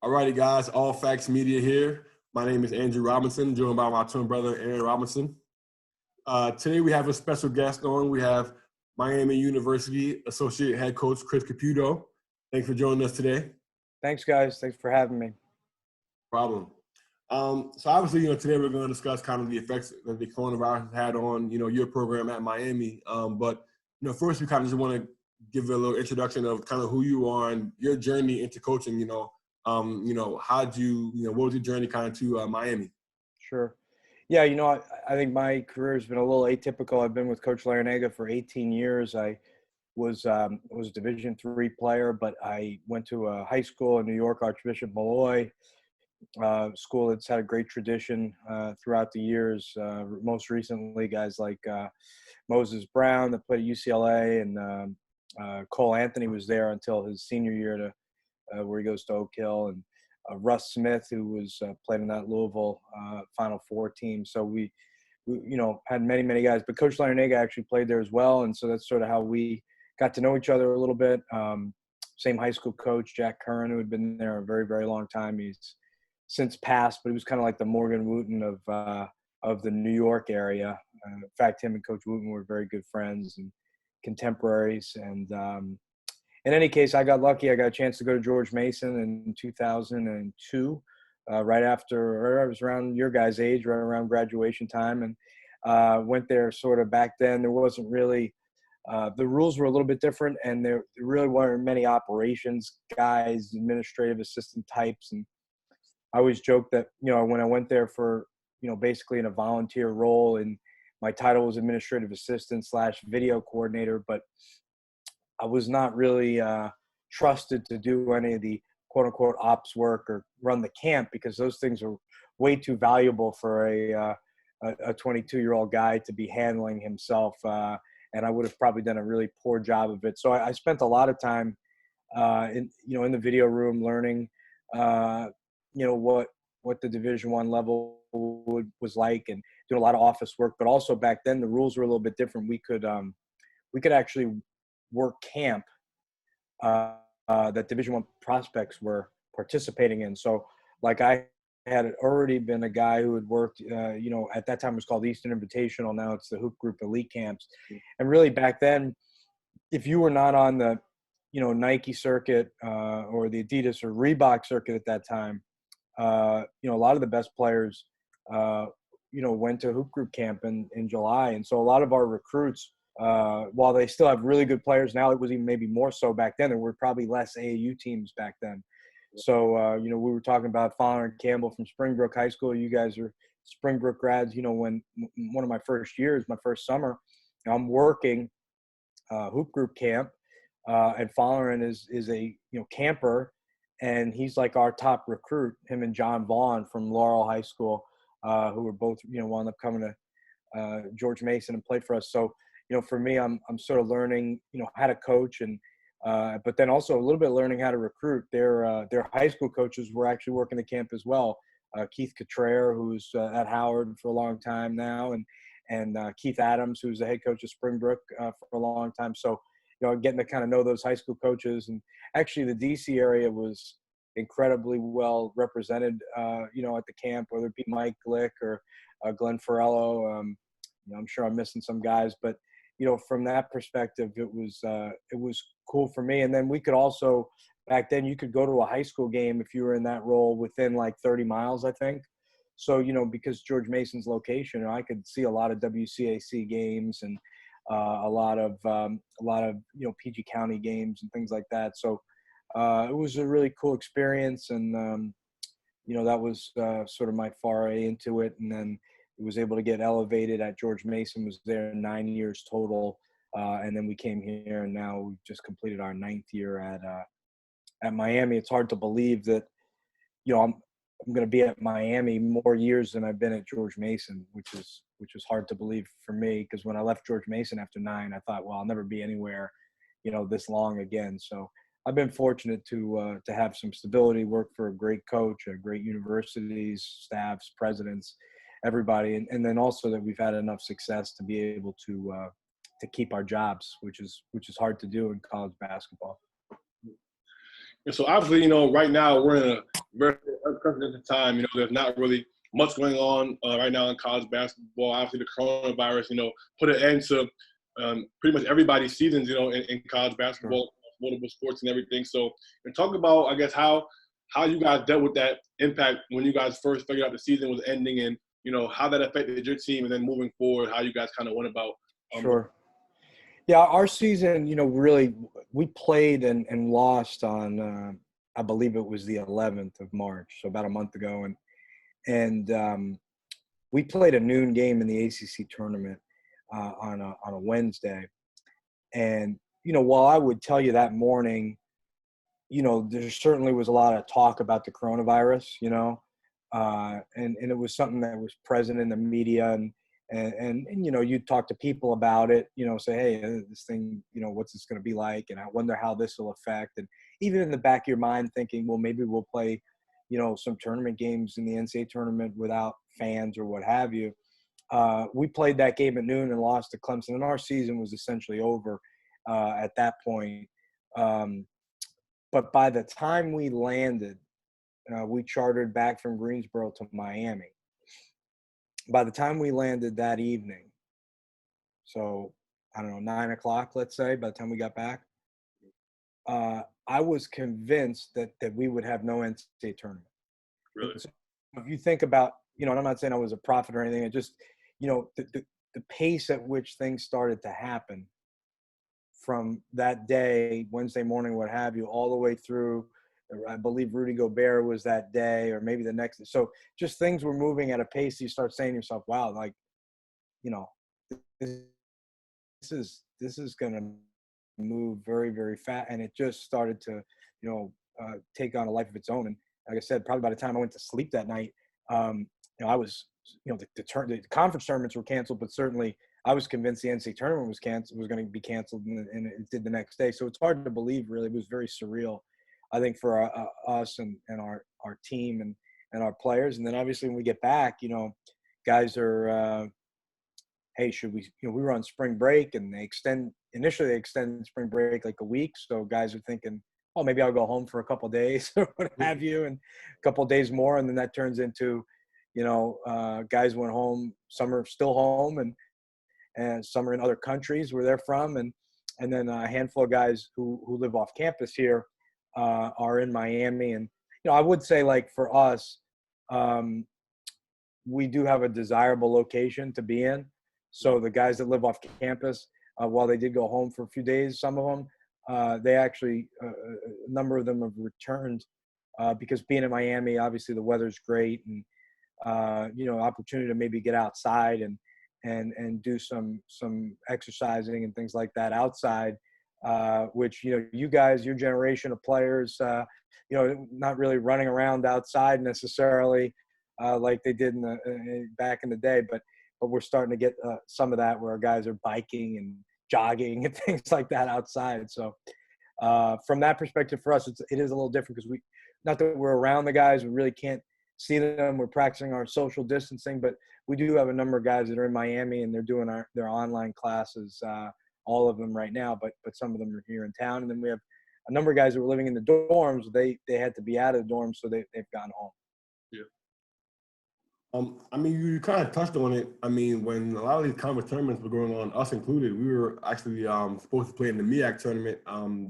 Alrighty, guys, All Facts Media here. My name is Andrew Robinson, joined by my twin brother, Aaron Robinson. Today we have a special guest on. We have Miami University Associate Head Coach Chris Caputo. Thanks for joining us today. Thanks, guys. Thanks for having me. No problem. So obviously, today we're going to discuss kind of the effects that the coronavirus has had on, your program at Miami. But first we kind of just want to give a little introduction of kind of who you are and your journey into coaching. How'd you, what was your journey kind of to Miami? Sure. Yeah, I think my career has been a little atypical. I've been with Coach Larranaga for 18 years. I was a Division III player, but I went to a high school in New York, Archbishop Molloy, school that's had a great tradition throughout the years. Most recently, guys like Moses Brown that played at UCLA, and Cole Anthony was there until his senior year where he goes to Oak Hill, and Russ Smith, who was played in that Louisville Final Four team. So we had many guys, but Coach Larranaga actually played there as well, and so that's sort of how we got to know each other a little bit. Same high school coach, Jack Curran, who had been there a very, very long time. He's since passed, but he was kind of like the Morgan Wooten of the New York area. In fact, him and Coach Wooten were very good friends and contemporaries. And in any case, I got lucky. I got a chance to go to George Mason in 2002, right after, I was around your guys' age, right around graduation time, and went there sort of back then. There wasn't really the rules were a little bit different, and there really weren't many operations guys, administrative assistant types. And I always joke that, when I went there for, basically in a volunteer role, and my title was administrative assistant / video coordinator, but I was not really trusted to do any of the quote unquote ops work or run the camp, because those things are way too valuable for a 22-year-old guy to be handling himself. And I would have probably done a really poor job of it. So I spent a lot of time in the video room learning, what the Division I level was like, and doing a lot of office work. But also back then the rules were a little bit different. We could actually work camp that Division I prospects were participating in. So like I had already been a guy who had worked, at that time it was called Eastern Invitational. Now it's the Hoop Group Elite Camps. And really back then, if you were not on the, Nike circuit or the Adidas or Reebok circuit at that time, a lot of the best players, went to Hoop Group Camp in July. And so a lot of our recruits, while they still have really good players now, it was even maybe more so back then. There were probably less AAU teams back then. So, we were talking about Fowler and Campbell from Springbrook High School. You guys are Springbrook grads. When one of my first years, my first summer, I'm working Hoop Group Camp, and Fowler is a, camper, and he's like our top recruit, him and John Vaughn from Laurel High School, who were both, wound up coming to George Mason and played for us. So, for me, I'm sort of learning, how to coach, and but then also a little bit learning how to recruit. Their high school coaches were actually working the camp as well. Keith Cottrell, who's at Howard for a long time now, and Keith Adams, who's the head coach of Springbrook for a long time. So, getting to kind of know those high school coaches. And actually the DC area was incredibly well represented, at the camp, whether it be Mike Glick or Glenn Farello. I'm sure I'm missing some guys, but from that perspective, it was cool for me. And then we could also, back then, you could go to a high school game if you were in that role within like 30 miles, I think. So, because George Mason's location, I could see a lot of WCAC games and a lot of PG County games and things like that. So it was a really cool experience, and that was sort of my foray into it. And then was able to get elevated at George Mason, was there 9 years total. And then we came here, and now we've just completed our 9th year at Miami. It's hard to believe that, I'm going to be at Miami more years than I've been at George Mason, which is hard to believe for me, because when I left George Mason after 9, I thought, well, I'll never be anywhere, this long again. So I've been fortunate to have some stability, work for a great coach, great universities, staffs, presidents, everybody, and then also that we've had enough success to be able to keep our jobs, which is hard to do in college basketball. And so obviously, right now we're in very unprecedented time. There's not really much going on right now in college basketball. Obviously, the coronavirus, put an end to pretty much everybody's seasons, in college basketball, multiple sports and everything. So, and talk about, I guess, how you guys dealt with that impact when you guys first figured out the season was ending, and how that affected your team, and then moving forward, how you guys kind of went about. Sure. Yeah, our season, really, we played and lost on, I believe it was the 11th of March, so about a month ago, and we played a noon game in the ACC tournament on a Wednesday, and while I would tell you that morning, there certainly was a lot of talk about the coronavirus, and it was something that was present in the media, and you talk to people about it, say, hey, this thing, what's this going to be like, and I wonder how this will affect, and even in the back of your mind thinking, well, maybe we'll play, some tournament games in the NCAA tournament without fans or what have you. We played that game at noon and lost to Clemson, and our season was essentially over at that point. But by the time we landed, we chartered back from Greensboro to Miami. By the time we landed that evening, so I don't know, 9 o'clock, let's say, by the time we got back, I was convinced that we would have no NCAA tournament. Really? So if you think about, and I'm not saying I was a prophet or anything, it just, the pace at which things started to happen from that day, Wednesday morning, what have you, all the way through, I believe Rudy Gobert was that day, or maybe the next. So just things were moving at a pace. You start saying to yourself, wow, like, this is going to move very, very fast. And it just started to, take on a life of its own. And like I said, probably by the time I went to sleep that night, I was, the conference tournaments were canceled, but certainly I was convinced the NCAA tournament was going to be canceled, and it did the next day. So it's hard to believe, really. It was very surreal, I think, for us and our team and our players. And then obviously when we get back, guys are, hey, should we, we were on spring break, and initially they extended spring break like a week. So guys are thinking, oh, maybe I'll go home for a couple of days or what have you, and a couple of days more. And then that turns into, guys went home, some are still home, and some are in other countries where they're from. And then a handful of guys who live off campus here are in Miami. And, I would say, like, for us, we do have a desirable location to be in. So the guys that live off campus, while they did go home for a few days, some of them, they actually, a number of them have returned because being in Miami, obviously the weather's great, and, opportunity to maybe get outside and do some exercising and things like that outside, which, you guys, your generation of players, not really running around outside necessarily like they did back in the day, but we're starting to get some of that where our guys are biking and jogging and things like that outside. So from that perspective, for us, it is a little different because not that we're around the guys, we really can't see them. We're practicing our social distancing, but we do have a number of guys that are in Miami, and they're doing their online classes, all of them right now, but some of them are here in town. And then we have a number of guys that were living in the dorms. They had to be out of the dorms, so they've gone home. Yeah. You kind of touched on it. When a lot of these conference tournaments were going on, us included, we were actually supposed to play in the MEAC tournament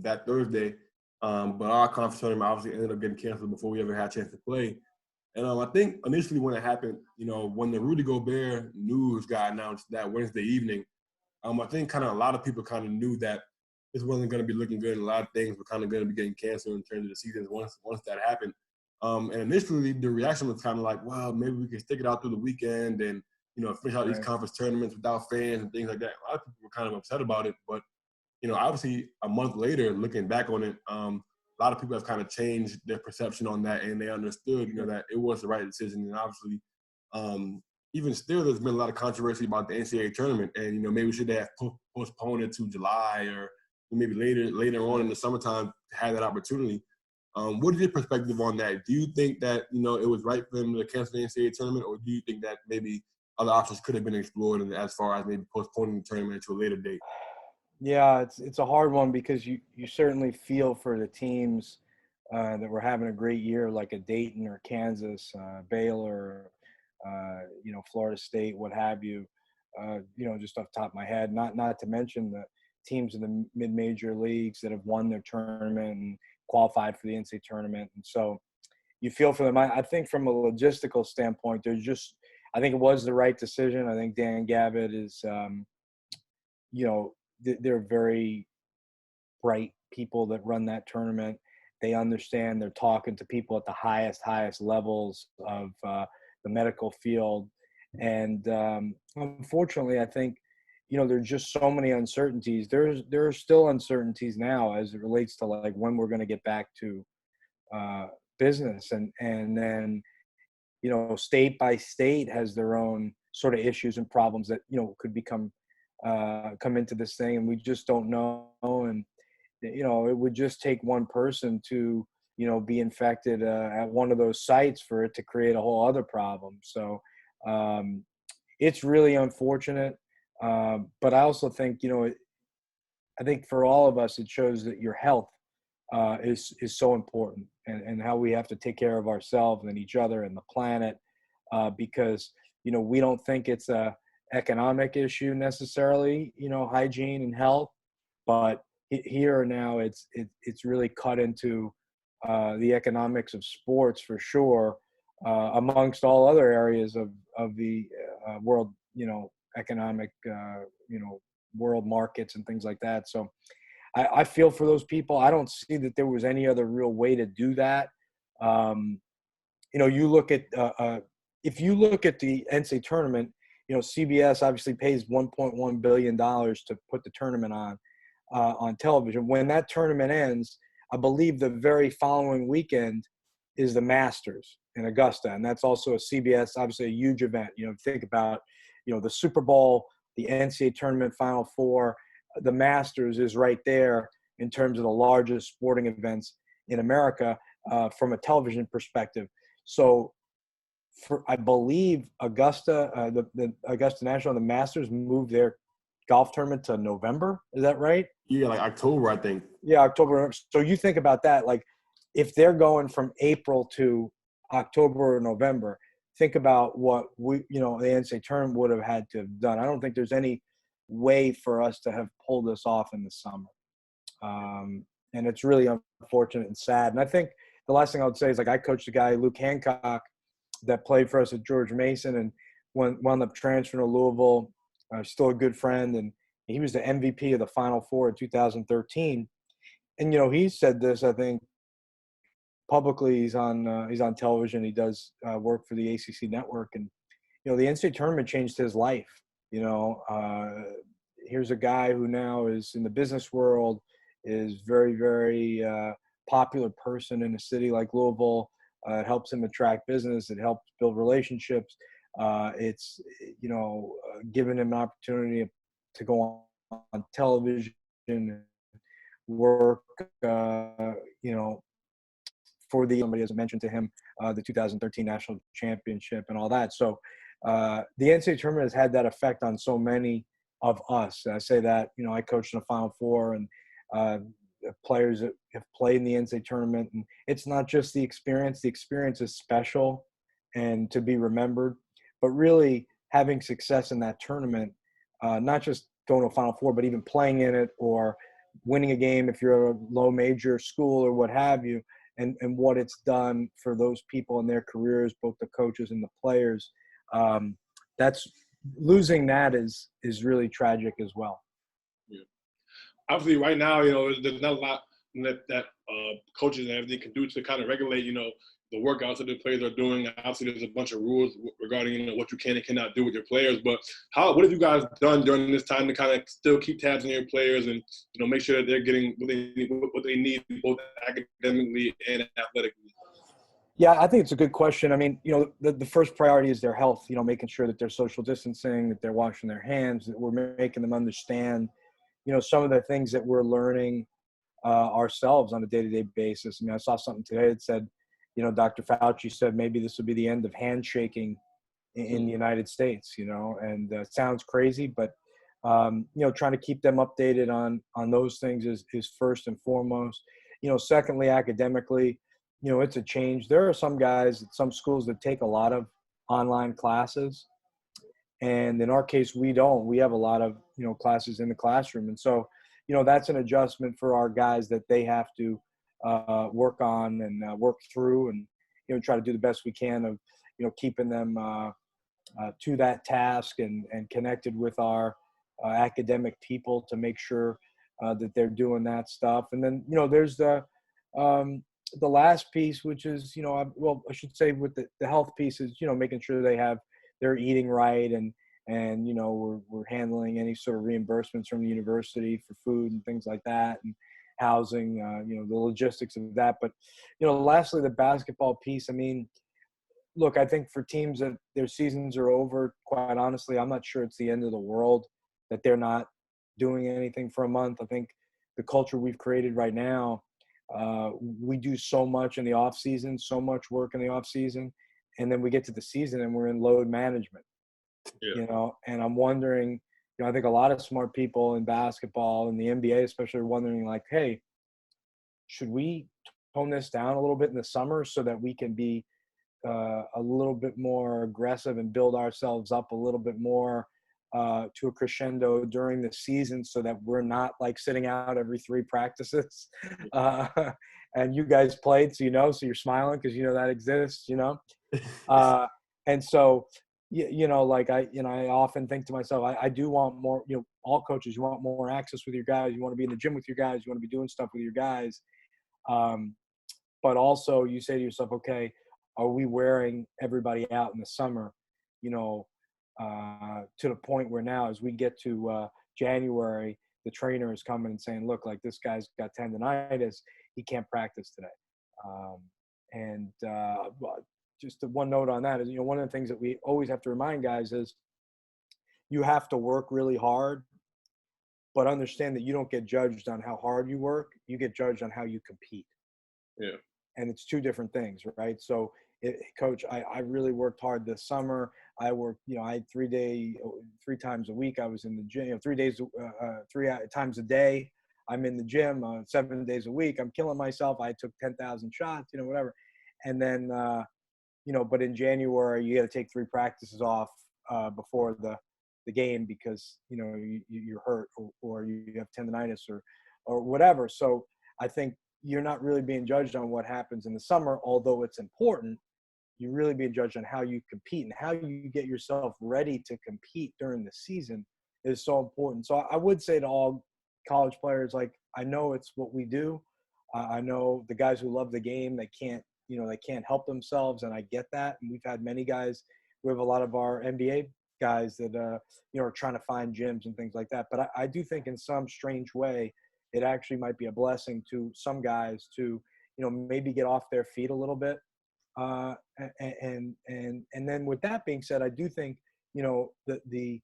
that Thursday, but our conference tournament obviously ended up getting canceled before we ever had a chance to play. And I think initially when it happened, when the Rudy Gobert news got announced that Wednesday evening, I think kind of a lot of people kind of knew that this wasn't going to be looking good, and a lot of things were kind of going to be getting canceled in terms of the season once that happened. And initially, the reaction was kind of like, well, maybe we can stick it out through the weekend and, finish out these conference tournaments without fans and things like that. A lot of people were kind of upset about it. But, obviously, a month later, looking back on it, a lot of people have kind of changed their perception on that, and they understood, that it was the right decision. And obviously, even still, there's been a lot of controversy about the NCAA tournament. And, maybe should they have postponed it to July or maybe later on in the summertime to have that opportunity. What is your perspective on that? Do you think that, it was right for them to cancel the NCAA tournament, or do you think that maybe other options could have been explored as far as maybe postponing the tournament to a later date? Yeah, it's a hard one because you certainly feel for the teams that were having a great year, like a Dayton or Kansas, Baylor, Florida State, what have you. Just off the top of my head. Not to mention the teams in the mid-major leagues that have won their tournament and qualified for the NCAA tournament. And so you feel for them. I think from a logistical standpoint, I think it was the right decision. I think Dan Gavitt is, they're very bright people that run that tournament. They understand. They're talking to people at the highest levels of the medical field. And unfortunately, I think, there's just so many uncertainties. There are still uncertainties now as it relates to like when we're going to get back to business. And then, state by state has their own sort of issues and problems that, could come into this thing. And we just don't know. And, it would just take one person to, be infected at one of those sites for it to create a whole other problem. So it's really unfortunate. But I also think, I think for all of us, it shows that your health is so important, and how we have to take care of ourselves and each other and the planet, because, we don't think it's a economic issue necessarily, hygiene and health, but here now it's really cut into the economics of sports for sure, amongst all other areas of the world, economic, world markets and things like that. So I feel for those people. I don't see that there was any other real way to do that. You look at if you look at the NCAA tournament, CBS obviously pays $1.1 billion to put the tournament on television. When that tournament ends, I believe the very following weekend is the Masters in Augusta, and that's also a CBS, obviously a huge event. Think about, the Super Bowl, the NCAA tournament Final Four, the Masters is right there in terms of the largest sporting events in America from a television perspective. So, I believe Augusta, the Augusta National, the Masters moved their golf tournament to November. Is that right? Yeah, like October, I think. Yeah, October. So you think about that. Like, if they're going from April to October or November, think about what the NCAA tournament would have had to have done. I don't think there's any way for us to have pulled this off in the summer. And it's really unfortunate and sad. And I think the last thing I would say is, like, I coached a guy, Luke Hancock, that played for us at George Mason and wound up transferring to Louisville. Still a good friend, and he was the MVP of the Final Four in 2013. And he said this, I think, publicly. He's on television. He does work for the ACC network, and the NCAA tournament changed his life. Here's a guy who now is in the business world, is very, very popular person in a city like Louisville. It helps him attract business. It helps build relationships. It's giving him an opportunity to go on television, work, for somebody has mentioned to him the 2013 national championship and all that. So the NCAA tournament has had that effect on so many of us. I say that, I coached in the Final Four, and players that have played in the NCAA tournament, and it's not just the experience. The experience is special and to be remembered, but really having success in that tournament, not just going to a Final Four, but even playing in it or winning a game if you're a low major school or what have you, and what it's done for those people in their careers, both the coaches and the players. That's losing that is really tragic as well. Yeah. Obviously, right now, there's not a lot that coaches and everything can do to kind of regulate, the workouts that the players are doing. Obviously, there's a bunch of rules regarding, what you can and cannot do with your players. But what have you guys done during this time to kind of still keep tabs on your players and, make sure that they're getting what they need, both academically and athletically? Yeah, I think it's a good question. I mean, the first priority is their health, making sure that they're social distancing, that they're washing their hands, that we're making them understand, some of the things that we're learning ourselves on a day-to-day basis. I mean, I saw something today that said, Dr. Fauci said maybe this will be the end of handshaking in the United States, and it sounds crazy, but, trying to keep them updated on those things is first and foremost. Secondly, academically, it's a change. There are some guys at some schools that take a lot of online classes. And in our case, we don't. We have a lot of, classes in the classroom. And so, that's an adjustment for our guys that they have to work on and work through and, try to do the best we can of, keeping them to that task and connected with our academic people to make sure that they're doing that stuff. And then, there's the last piece, which is, I should say with the health piece is, making sure they're eating right and we're handling any sort of reimbursements from the university for food and things like that and housing, the logistics of that. But, lastly, the basketball piece, I mean, look, I think for teams that their seasons are over, quite honestly, I'm not sure it's the end of the world that they're not doing anything for a month. I think the culture we've created right now, we do so much in the off season, so much work in the off season, and then we get to the season and we're in load management. Yeah. And I'm wondering, I think a lot of smart people in basketball and the NBA especially are wondering like, hey, should we tone this down a little bit in the summer so that we can be a little bit more aggressive and build ourselves up a little bit more to a crescendo during the season so that we're not like sitting out every 3 practices. And you guys played, so so you're smiling because that exists, and so like I often think to myself, I do want more, all coaches, you want more access with your guys, you want to be in the gym with your guys, you want to be doing stuff with your guys, but also you say to yourself, okay, are we wearing everybody out in the summer, to the point where now as we get to January, the trainer is coming and saying, look, like this guy's got tendonitis, he can't practice today. Just one note on that is, one of the things that we always have to remind guys is you have to work really hard, but understand that you don't get judged on how hard you work. You get judged on how you compete. Yeah. And it's 2 different things, right? So, Coach, I really worked hard this summer. I worked, I had 3 times a week. I was in the gym, 3 times a day. I'm in the gym 7 days a week. I'm killing myself. I took 10,000 shots, whatever. And then, but in January, you got to take 3 practices off before the game because, you're hurt or you have tendonitis or whatever. So I think you're not really being judged on what happens in the summer, although it's important. You're really being judged on how you compete and how you get yourself ready to compete during the season is so important. So I would say to all college players, like, I know it's what we do. I know the guys who love the game, they can't help themselves. And I get that. And we've had many guys, we have a lot of our NBA guys that, are trying to find gyms and things like that. But I do think in some strange way, it actually might be a blessing to some guys to, maybe get off their feet a little bit. And then with that being said, I do think, the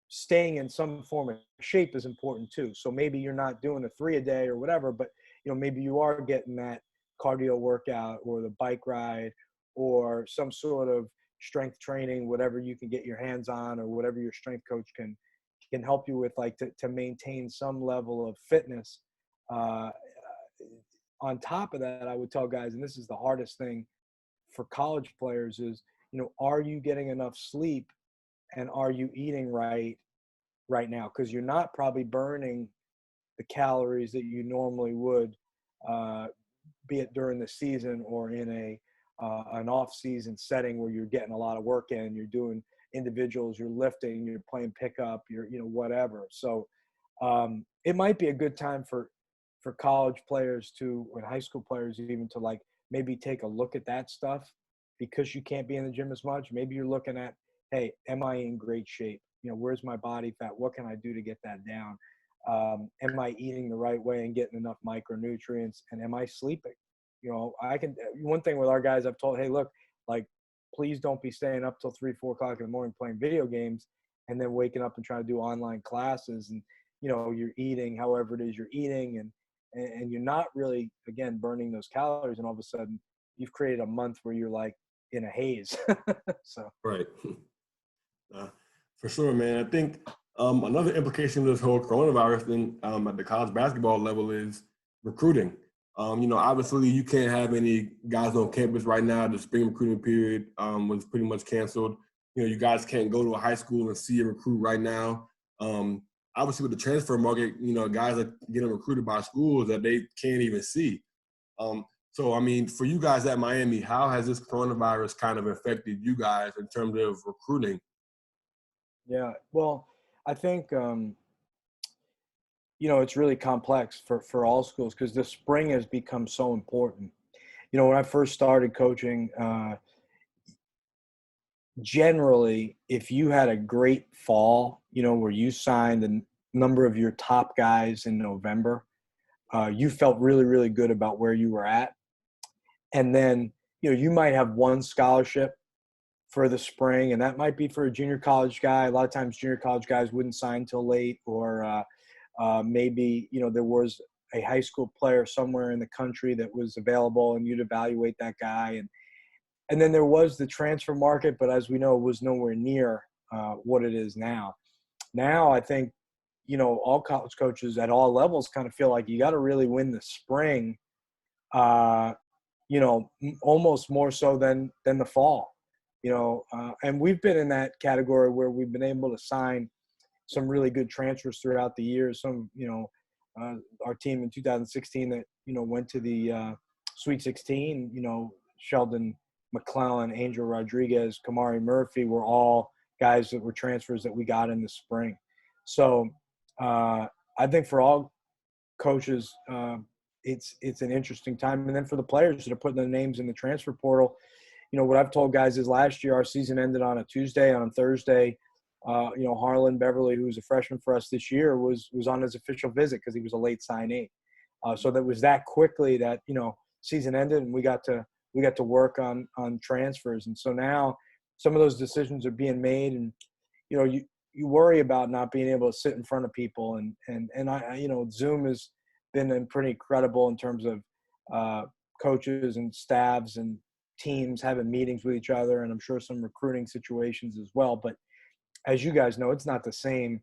staying in some form of shape is important too. So maybe you're not doing a 3 a day or whatever, but, maybe you are getting that cardio workout or the bike ride or some sort of strength training, whatever you can get your hands on or whatever your strength coach can help you with, like to maintain some level of fitness. On top of that, I would tell guys, and this is the hardest thing for college players is, are you getting enough sleep and are you eating right now? Because you're not probably burning the calories that you normally would, be it during the season or in an off-season setting where you're getting a lot of work in, you're doing individuals, you're lifting, you're playing pickup, you're whatever. So it might be a good time for college players and high school players even to like maybe take a look at that stuff because you can't be in the gym as much. Maybe you're looking at, hey, am I in great shape? Where's my body fat? What can I do to get that down? Am I eating the right way and getting enough micronutrients? And am I sleeping? One thing with our guys, I've told, hey, look, like, please don't be staying up till 3-4 o'clock in the morning playing video games and then waking up and trying to do online classes and, you're eating however it is you're eating and you're not really, again, burning those calories. And all of a sudden you've created a month where you're like in a haze. So. Right. For sure, man. I think another implication of this whole coronavirus thing at the college basketball level is recruiting. Obviously you can't have any guys on campus right now. The spring recruiting period was pretty much canceled. You guys can't go to a high school and see a recruit right now. Obviously with the transfer market, guys are getting recruited by schools that they can't even see. For you guys at Miami, how has this coronavirus kind of affected you guys in terms of recruiting? Yeah, well, I think it's really complex for all schools because the spring has become so important. When I first started coaching, generally, if you had a great fall, where you signed a number of your top guys in November, you felt really, really good about where you were at. And then, you might have one scholarship for the spring, and that might be for a junior college guy. A lot of times junior college guys wouldn't sign till late, or maybe, there was a high school player somewhere in the country that was available and you'd evaluate that guy. And then there was the transfer market, but as we know, it was nowhere near what it is now. Now I think, all college coaches at all levels kind of feel like you got to really win the spring, almost more so than the fall, and we've been in that category where we've been able to sign some really good transfers throughout the years. Some, our team in 2016 that, went to the Sweet 16, Sheldon McClellan, Angel Rodriguez, Kamari Murphy were all guys that were transfers that we got in the spring. So I think for all coaches, it's an interesting time. And then for the players that are putting their names in the transfer portal, what I've told guys is last year our season ended on a Tuesday. On Thursday, Harlan Beverly, who's a freshman for us this year, was on his official visit because he was a late signee. So that was that quickly that, season ended and we got to work on transfers. And so now some of those decisions are being made, and, you worry about not being able to sit in front of people. And I Zoom has been pretty incredible in terms of coaches and staffs and teams having meetings with each other, and I'm sure some recruiting situations as well. But as you guys know, it's not the same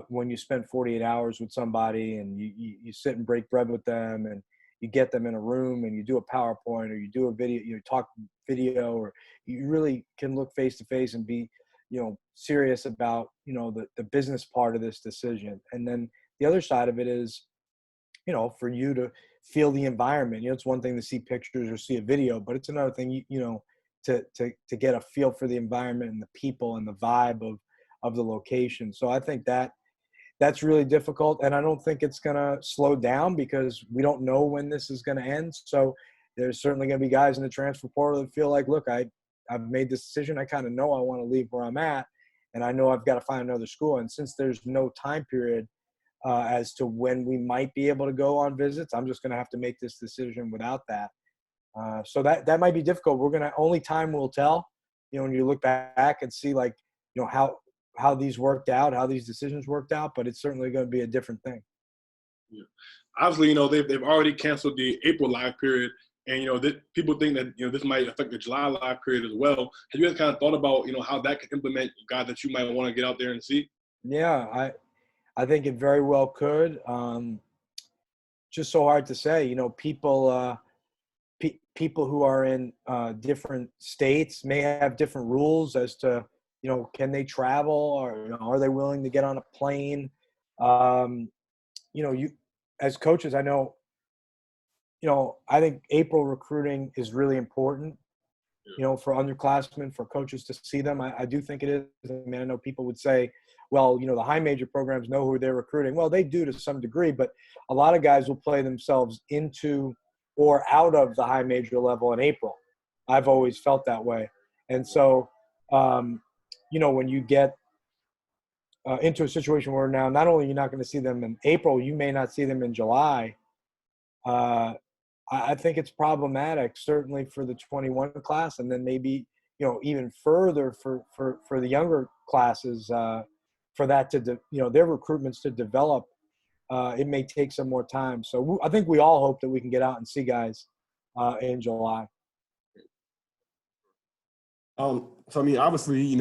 when you spend 48 hours with somebody and you sit and break bread with them, and you get them in a room and you do a PowerPoint or you do a video, you talk video, or you really can look face to face and be, serious about, the business part of this decision. And then the other side of it is, for you to feel the environment. It's one thing to see pictures or see a video, but it's another thing, to get a feel for the environment and the people and the vibe of the location. So I think that's really difficult, and I don't think it's going to slow down because we don't know when this is going to end. So there's certainly going to be guys in the transfer portal that feel like, look, I've made this decision. I kind of know I want to leave where I'm at, and I know I've got to find another school. And since there's no time period as to when we might be able to go on visits, I'm just going to have to make this decision without that. So that might be difficult. Only time will tell, when you look back and see, like, how these worked out, how these decisions worked out, but it's certainly going to be a different thing. Yeah. Obviously, they've already canceled the April live period, and people think that this might affect the July live period as well. Have you guys kind of thought about how that could implement guys that you might want to get out there and see? Yeah, I think it very well could. Just so hard to say. People who are in different states may have different rules as to, can they travel, or are they willing to get on a plane? You as coaches, I know, I think April recruiting is really important, for underclassmen, for coaches to see them. I do think it is. I mean, I know people would say, well, the high major programs know who they're recruiting. Well, they do to some degree, but a lot of guys will play themselves into or out of the high major level in April. I've always felt that way. And so, when you get into a situation where now not only you're not going to see them in April, you may not see them in July. I think it's problematic, certainly for the 21 class, and then maybe, even further for the younger classes, for that to, their recruitments to develop. It may take some more time. So I think we all hope that we can get out and see guys in July. Obviously,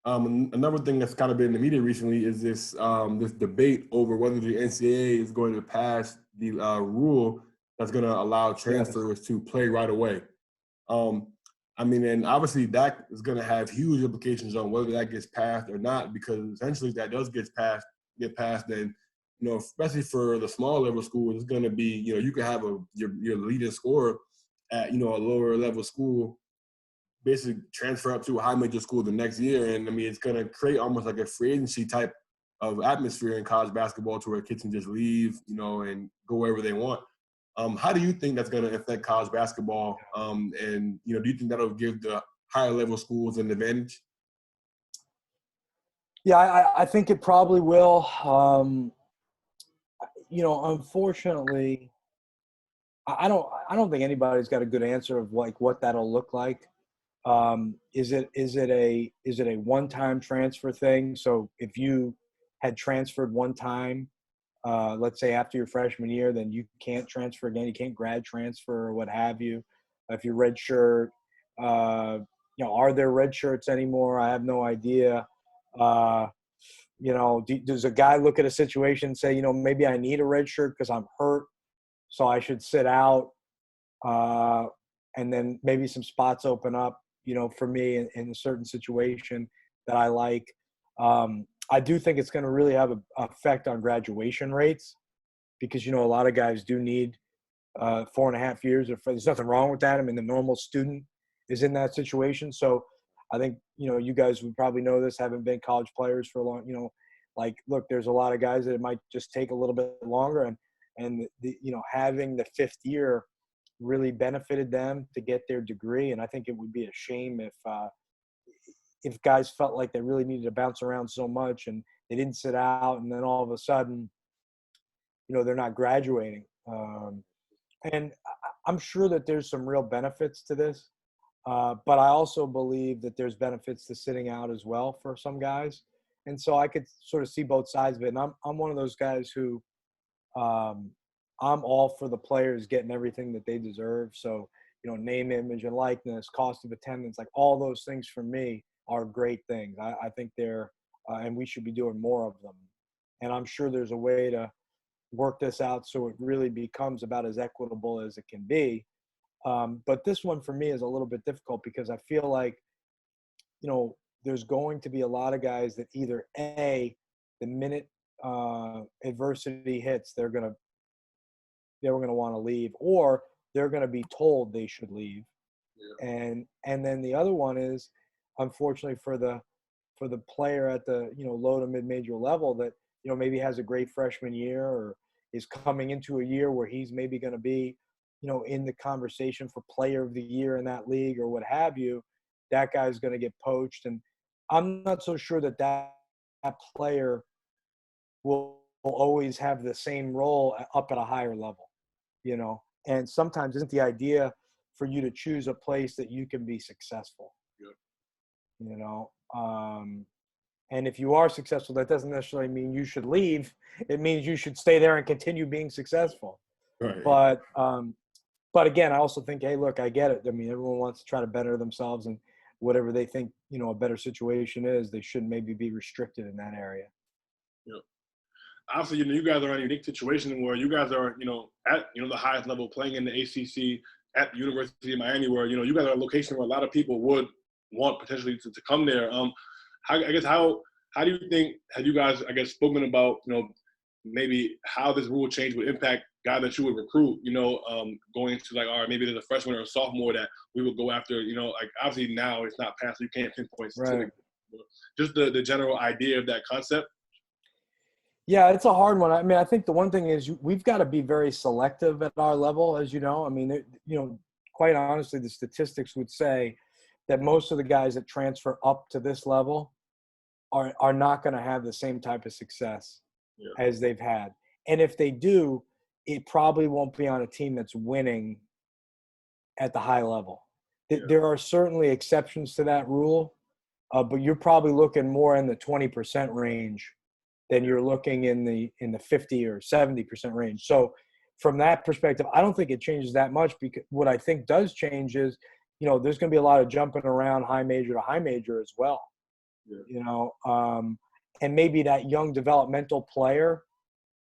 another thing that's kind of been in the media recently is this this debate over whether the NCAA is going to pass rule that's going to allow transfers to play right away. I mean, and obviously that is going to have huge implications on whether that gets passed or not, because essentially if that does get passed, then, you know, especially for the small level schools, it's going to be, you know, you could have your leading scorer at, you know, a lower level school basically transfer up to a high major school the next year. And I mean, it's going to create almost like a free agency type of atmosphere in college basketball to where kids can just leave, you know, and go wherever they want. How do you think that's going to affect college basketball? And, you know, do you think that'll give the higher level schools an advantage? Yeah, I think it probably will. You know, unfortunately, I don't think anybody's got a good answer of like what that'll look like. Is it a one-time transfer thing? So if you had transferred one time, let's say after your freshman year, then you can't transfer again. You can't grad transfer or what have you. If you're redshirt, you know, are there red shirts anymore? I have no idea. You know, does a guy look at a situation and say, you know, maybe I need a red shirt because I'm hurt, so I should sit out, and then maybe some spots open up, you know, for me in a certain situation that I like. I do think it's going to really have an effect on graduation rates because, you know, a lot of guys do need 4.5 years. There's nothing wrong with that. I mean, the normal student is in that situation. So I think, you know, you guys would probably know this, haven't been college players for a long, you know, like, look, there's a lot of guys that it might just take a little bit longer. And you know, having the fifth year really benefited them to get their degree. And I think it would be a shame if guys felt like they really needed to bounce around so much and they didn't sit out, and then all of a sudden, you know, they're not graduating. And I'm sure that there's some real benefits to this, but I also believe that there's benefits to sitting out as well for some guys. And so I could sort of see both sides of it. And I'm one of those guys who I'm all for the players getting everything that they deserve. So, you know, name, image, and likeness, cost of attendance, like all those things for me are great things. I think they're and we should be doing more of them. And I'm sure there's a way to work this out so it really becomes about as equitable as it can be. But this one for me is a little bit difficult because I feel like, you know, there's going to be a lot of guys that either the minute adversity hits, they're going to want to leave, or they're going to be told they should leave. Yeah. And then the other one is, unfortunately for the player at the, you know, low to mid major level that, you know, maybe has a great freshman year or is coming into a year where he's maybe going to be, you know, in the conversation for player of the year in that league or what have you, that guy's going to get poached. And I'm not so sure that player will always have the same role up at a higher level, you know. And sometimes isn't the idea for you to choose a place that you can be successful, you know. And if you are successful, that doesn't necessarily mean you should leave. It means you should stay there and continue being successful. Right. But again, I also think, hey, look, I get it. I mean, everyone wants to try to better themselves, and whatever they think, you know, a better situation is, they shouldn't maybe be restricted in that area. Yeah. Obviously, you know, you guys are in a unique situation where you guys are, you know, at, you know, the highest level, playing in the ACC at the University of Miami, where, you know, you guys are a location where a lot of people would want potentially to come there. How do you think, have you guys, I guess, spoken about, you know, maybe how this rule change would impact guys that you would recruit, you know, going into like, all right, maybe there's a freshman or a sophomore that we would go after, you know, like obviously now it's not passed, so you can't pinpoint specific, just the general idea of that concept. Yeah, it's a hard one. I mean, I think the one thing is we've got to be very selective at our level, as you know. I mean, you know, quite honestly, the statistics would say that most of the guys that transfer up to this level are not going to have the same type of success as they've had. And if they do, it probably won't be on a team that's winning at the high level. There are certainly exceptions to that rule, but you're probably looking more in the 20% range than you're looking in the 50 or 70% range. So from that perspective, I don't think it changes that much, because what I think does change is, you know, there's going to be a lot of jumping around high major to high major as well. You know, and maybe that young developmental player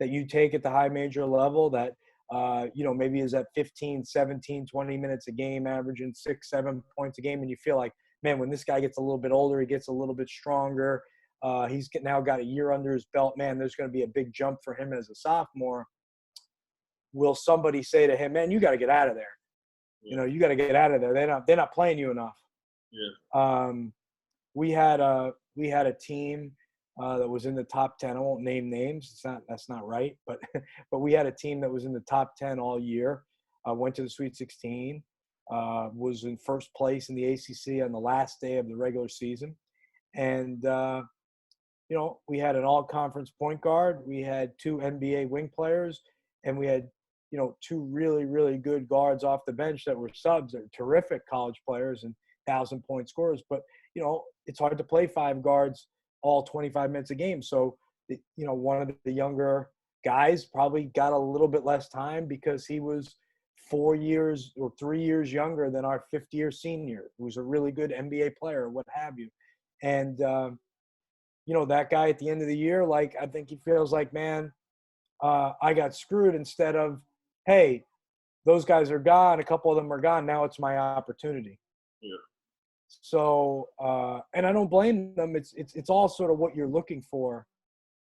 that you take at the high major level that, maybe is at 15, 17, 20 minutes a game, averaging 6, 7 points a game. And you feel like, man, when this guy gets a little bit older, he gets a little bit stronger. He's now got a year under his belt. Man, there's going to be a big jump for him as a sophomore. Will somebody say to him, man, you got to get out of there. Yeah. You got to get out of there. They're not playing you enough. Yeah. We had a team that was in the top 10. I won't name names. That's not right. But we had a team that was in the top 10 all year. Went to the Sweet 16. Was in first place in the ACC on the last day of the regular season. And, we had an all-conference point guard. We had 2 NBA wing players. And we had, 2 really, really good guards off the bench that were subs. That were terrific college players and 1,000-point scorers. But, it's hard to play 5 guards all 25 minutes a game. So, one of the younger guys probably got a little bit less time because he was 4 years or 3 years younger than our fifth-year senior, who was a really good NBA player, what have you. And, that guy at the end of the year, I think he feels like, man, I got screwed, instead of, hey, those guys are gone. A couple of them are gone. Now it's my opportunity. Yeah. So, and I don't blame them. It's all sort of what you're looking for,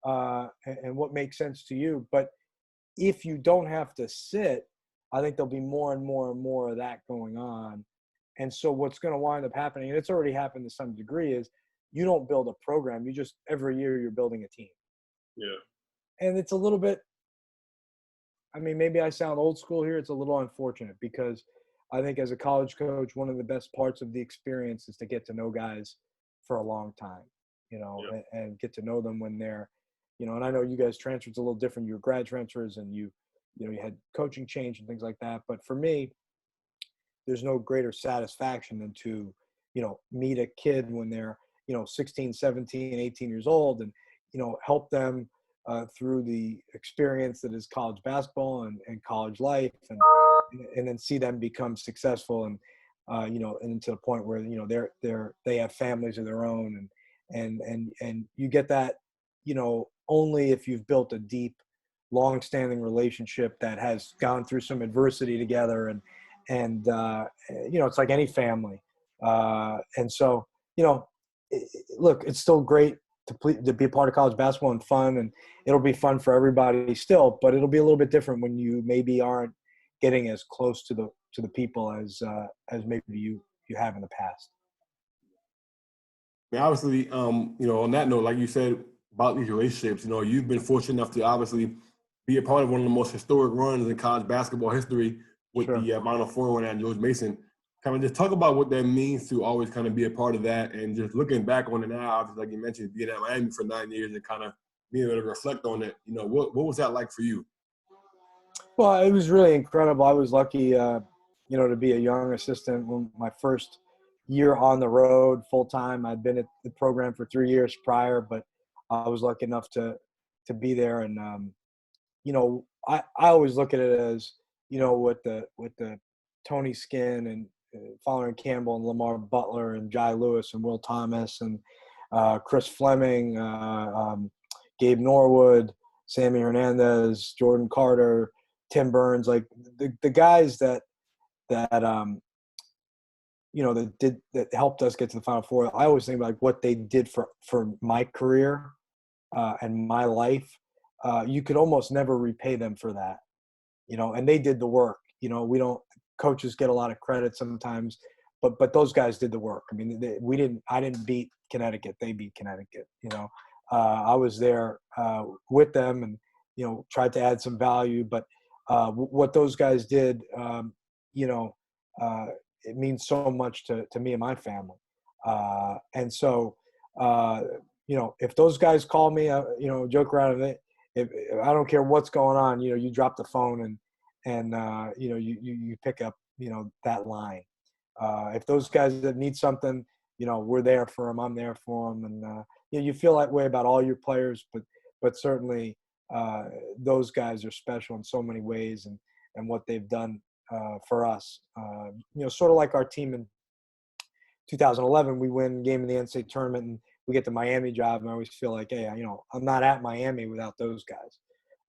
and what makes sense to you. But if you don't have to sit, I think there'll be more and more and more of that going on. And so what's going to wind up happening, and it's already happened to some degree, is you don't build a program. You just, every year you're building a team. Yeah. And it's a little bit, maybe I sound old school here. It's a little unfortunate because I think as a college coach, one of the best parts of the experience is to get to know guys for a long time, and get to know them when they're, and I know you guys transferred a little different. You were grad transfers and you had coaching change and things like that. But for me, there's no greater satisfaction than to, meet a kid when they're, 16, 17, 18 years old and, help them through the experience that is college basketball and college life, and then see them become successful and and to the point where they have families of their own, and you get that only if you've built a deep, long-standing relationship that has gone through some adversity together, and it's like any family, and so look, it's still great to be a part of college basketball and fun, and it'll be fun for everybody still, but it'll be a little bit different when you maybe aren't getting as close to the people as maybe you have in the past. Obviously, on that note, like you said about these relationships, you've been fortunate enough to obviously be a part of one of the most historic runs in college basketball history with Sure. the Final Four and George Mason. Kind of just talk about what that means to always kind of be a part of that, and just looking back on it now, obviously, like you mentioned, being at Miami for 9 years and kind of being able to reflect on it. What was that like for you? Well, it was really incredible. I was lucky, to be a young assistant when my first year on the road full time. I'd been at the program for 3 years prior, but I was lucky enough to be there. And I always look at it as with the Tony Skinn and following Campbell and Lamar Butler and Jai Lewis and Will Thomas and Chris Fleming, Gabe Norwood, Sammy Hernandez, Jordan Carter, Tim Burns, like the guys that helped us get to the Final Four. I always think about what they did for my career and my life. You could almost never repay them for that, and they did the work. Coaches get a lot of credit sometimes, but those guys did the work. I didn't beat Connecticut; they beat Connecticut. I was there with them and tried to add some value. But what those guys did, it means so much to me and my family. And so, if those guys call me, joke around with it. If I don't care what's going on, you drop the phone and you pick up, that line. If those guys that need something, we're there for them. I'm there for them. And, you feel that way about all your players, but certainly those guys are special in so many ways and what they've done for us. Sort of like our team in 2011, we win game in the NCAA tournament and we get the Miami job. And I always feel like, hey, I'm not at Miami without those guys.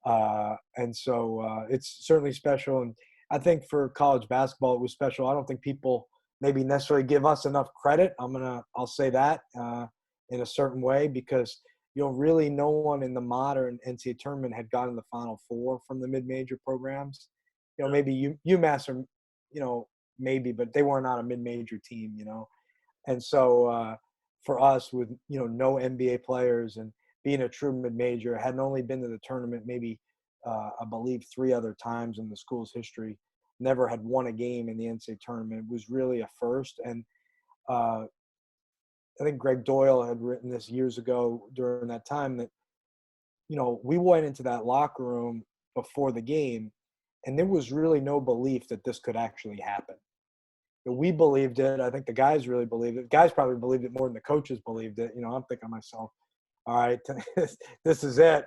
And so it's certainly special. And I think for college basketball, it was special. I don't think people maybe necessarily give us enough credit. I'll say that in a certain way, because really no one in the modern NCAA tournament had gotten the Final Four from the mid-major programs. Maybe UMass or maybe, but they were not a mid-major team. And so for us, with no NBA players and being a true mid-major, hadn't only been to the tournament maybe I believe 3 other times in the school's history, never had won a game in the NCAA tournament. It was really a first. And I think Greg Doyle had written this years ago during that time that, we went into that locker room before the game, and there was really no belief that this could actually happen. We believed it. I think the guys really believed it. Guys probably believed it more than the coaches believed it. I'm thinking to myself, all right, this is it.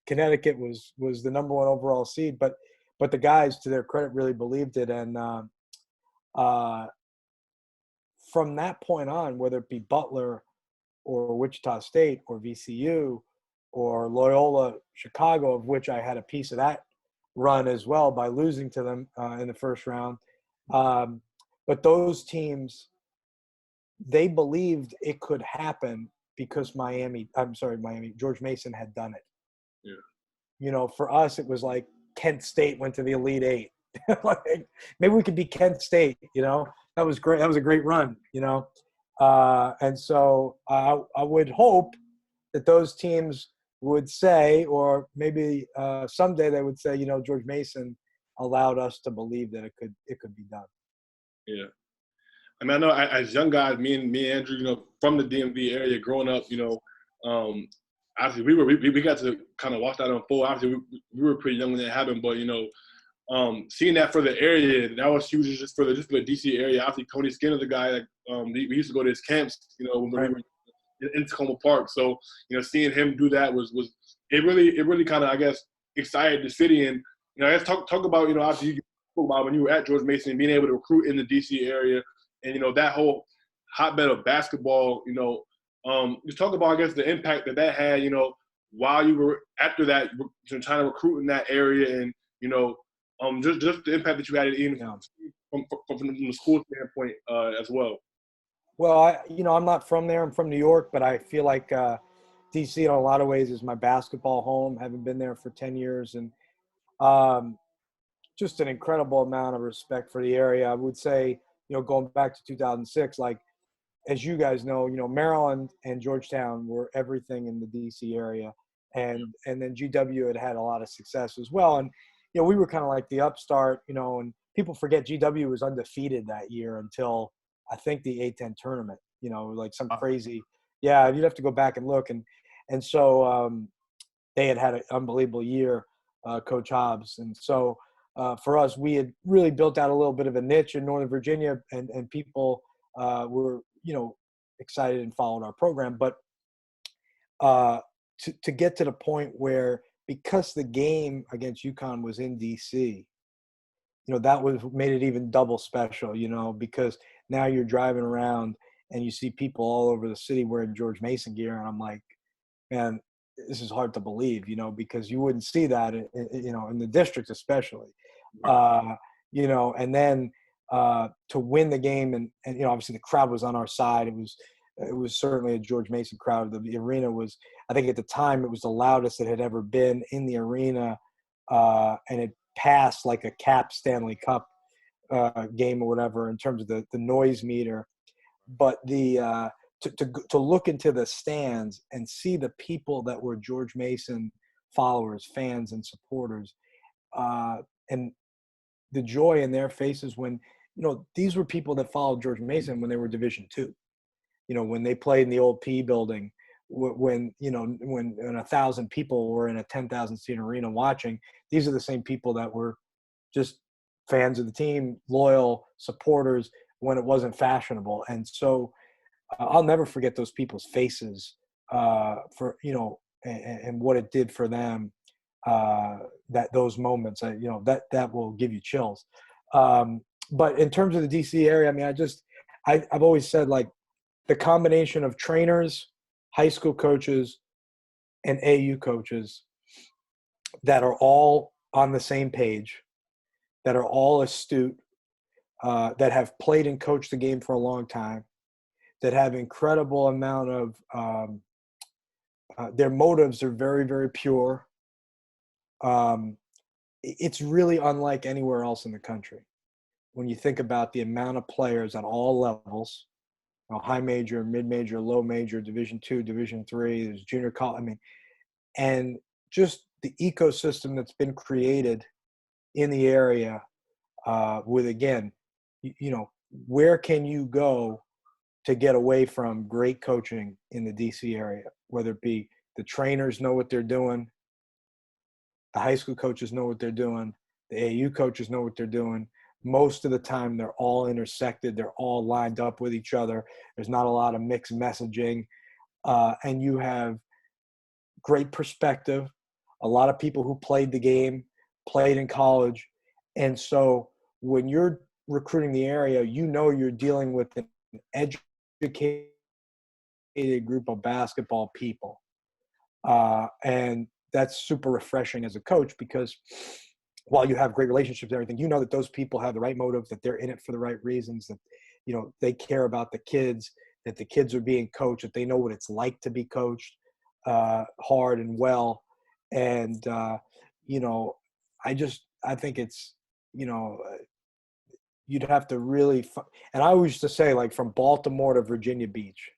Connecticut was the number 1 overall seed, but the guys, to their credit, really believed it. And from that point on, whether it be Butler or Wichita State or VCU or Loyola Chicago, of which I had a piece of that run as well by losing to them in the first round. But those teams, they believed it could happen because George Mason had done it. Yeah. For us, it was like Kent State went to the Elite Eight. Like, maybe we could beat Kent State, that was great. That was a great run, and so I would hope that those teams would say, or maybe someday they would say, George Mason allowed us to believe that it could be done. Yeah. I mean, I know as young guys, me and Andrew, from the DMV area, growing up, obviously we got to kind of watch that unfold. Obviously, we were pretty young when that happened, but seeing that for the area, that was huge just for the DC area. Obviously, Tony Skinner's the guy that we used to go to his camps, when we were in Tacoma Park. So seeing him do that was it really kind of, I guess, excited the city. And I guess talk about obviously you spoke about when you were at George Mason, being able to recruit in the DC area. And, that whole hotbed of basketball, just talk about, I guess, the impact that had, while you were after that, trying to recruit in that area, and, just the impact that you had even from the school standpoint as well. Well, I'm not from there. I'm from New York, but I feel like DC in a lot of ways is my basketball home, having been there for 10 years. And just an incredible amount of respect for the area. I would say, going back to 2006, like, as you guys know, Maryland and Georgetown were everything in the DC area. And then GW had a lot of success as well. And, we were kind of like the upstart, and people forget GW was undefeated that year until I think the A-10 tournament, like some crazy, you'd have to go back and look. And so they had an unbelievable year, Coach Hobbs. And so for us, we had really built out a little bit of a niche in Northern Virginia, and people were, excited and followed our program. But to get to the point where, because the game against UConn was in DC, that made it even double special, because now you're driving around and you see people all over the city wearing George Mason gear. And I'm like, man, this is hard to believe, because you wouldn't see that, in the district especially, and then to win the game. And obviously the crowd was on our side. It was certainly a George Mason crowd. The arena was, I think at the time, it was the loudest it had ever been in the arena. And it passed like a Cap Stanley Cup game or whatever in terms of the noise meter. But to look into the stands and see the people that were George Mason followers, fans, and supporters, and the joy in their faces when, these were people that followed George Mason when they were Division II. When they played in the old P building, when 1,000 people were in a 10,000 seat arena watching, these are the same people that were just fans of the team, loyal supporters when it wasn't fashionable. And so I'll never forget those people's faces for, and what it did for them, that those moments, that will give you chills. But in terms of the DC area, I mean, I've always said, like, the combination of trainers, high school coaches, and AU coaches that are all on the same page, that are all astute, that have played and coached the game for a long time, that have incredible amount of their motives are very, very pure. It's really unlike anywhere else in the country. When you think about the amount of players at all levels, high major, mid major, low major, Division II, Division III, there's junior college. I mean, and just the ecosystem that's been created in the area with, again, where can you go to get away from great coaching in the DC area, whether it be the trainers know what they're doing, the high school coaches know what they're doing, the AAU coaches know what they're doing. Most of the time, they're all intersected. They're all lined up with each other. There's not a lot of mixed messaging. And you have great perspective, a lot of people who played the game, played in college. And so when you're recruiting the area, you're dealing with an educated group of basketball people. And that's super refreshing as a coach, because while you have great relationships and everything, you know that those people have the right motives, that they're in it for the right reasons, that, they care about the kids, that the kids are being coached, that they know what it's like to be coached hard and well. And, I think it's, you'd have to really, and I always used to say, like, from Baltimore to Virginia Beach,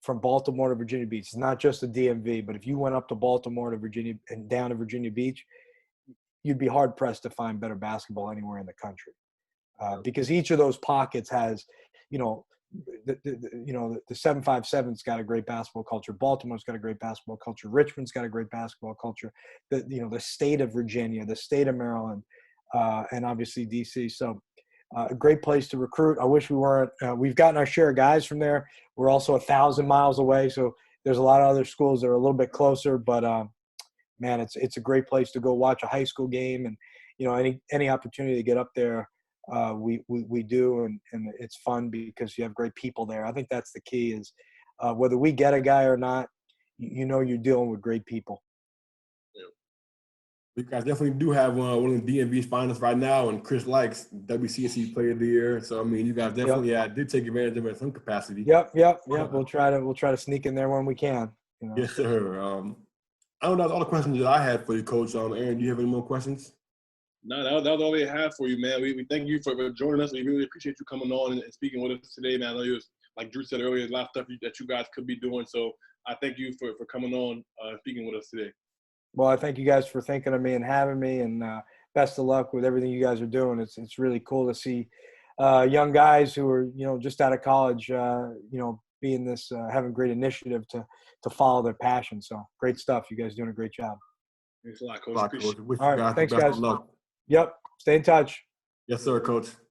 from Baltimore to Virginia Beach, it's not just the DMV, but if you went up to Baltimore to Virginia and down to Virginia Beach, you'd be hard pressed to find better basketball anywhere in the country, because each of those pockets has, the 757's got a great basketball culture. Baltimore's got a great basketball culture. Richmond's got a great basketball culture. The state of Virginia, the state of Maryland, and obviously DC. So a great place to recruit. I wish we weren't. We've gotten our share of guys from there. We're also 1,000 miles away, so there's a lot of other schools that are a little bit closer. But man, it's a great place to go watch a high school game, and any opportunity to get up there, we do, and it's fun because you have great people there. I think that's the key, is whether we get a guy or not, you're dealing with great people. You guys definitely do have one of the DMV's finalists right now, and Chris Likes WCSC Player of the Year. So I mean, you guys definitely did take advantage of it in some capacity. Yep. We'll try to sneak in there when we can. Yes, sir. I don't know, that's all the questions that I had for you, Coach. Aaron, do you have any more questions? No, that was all we had for you, man. We thank you for joining us. We really appreciate you coming on and speaking with us today, man. I know it was, like Drew said earlier, there's a lot of stuff that you guys could be doing. So I thank you for coming on speaking with us today. Well, I thank you guys for thinking of me and having me, and best of luck with everything you guys are doing. It's really cool to see young guys who are, just out of college, being this, having great initiative to follow their passion. So great stuff. You guys doing a great job. Thanks a lot, Coach. All right, Coach. All right, thanks, guys. Of luck. Yep. Stay in touch. Yes, sir, Coach.